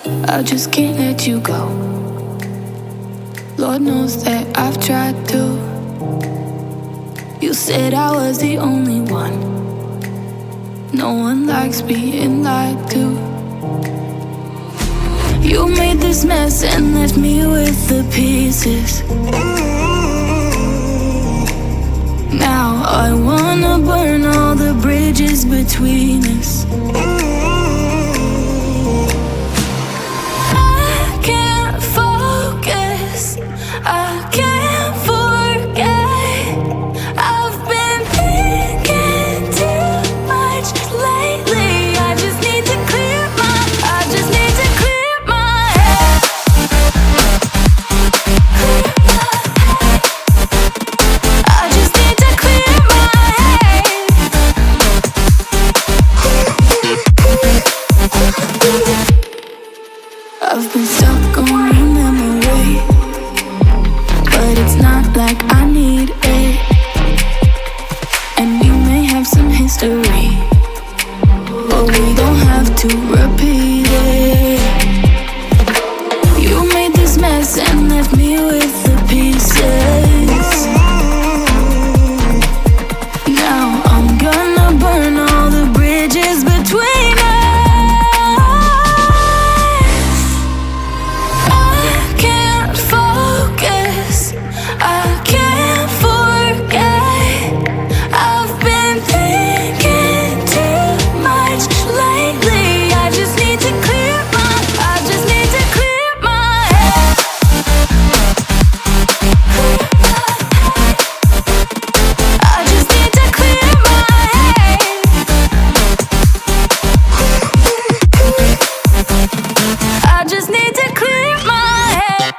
I just can't let you go. Lord knows that I've tried to. You said I was the only one. No one likes being lied to. You made this mess and left me with the pieces. Now I wanna burn all the bridges between us. I can't focus, I can't forget. I've been thinking too much lately. I just need to clear my head. I just need to clear my head. I've been stuck on your memory, but it's not like I need it. And we may have some history, but we don't have to repeat it. You made this mess and left me with the pieces. Now I'm gonna burn all the bridges between us. I can't focus, I can't forget. I've been thinking too much lately. I just need to clear my head. I just need to clear my head. I just need to clear my head.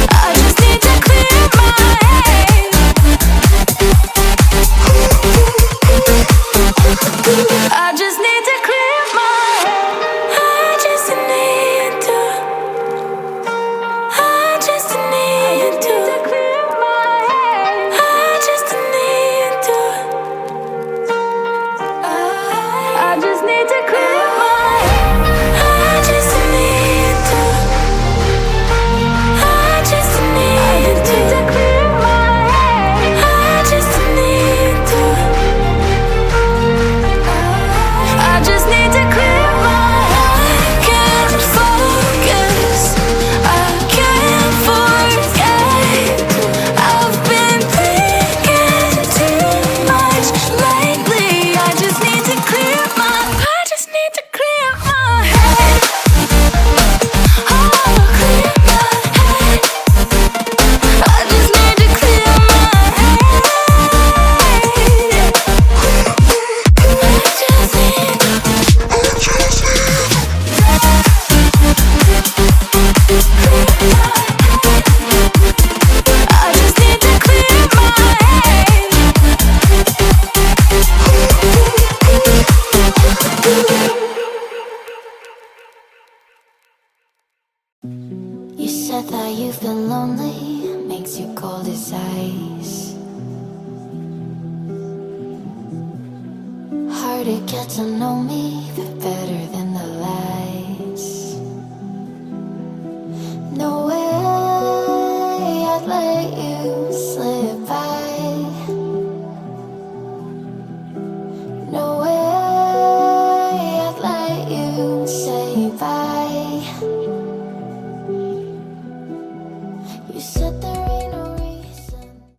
I just need to clear my head. I just need to clear my head. I just need to. I just need to clear my head. I just need to. I just need to clear my head. I just need to. I just need to clear my head. I just need to. I just need to clear my head. I can't focus, I can't forget. I've been thinking too much lately. I just need to clear my head. Oh, clear my head. I just need to clear my head. I just need to clear my head. You said that you've been lonely, makes you cold as ice. Hard to get to know me, but better than the lies. No way I'd let you slip by. No way I'd let you say bye. You said there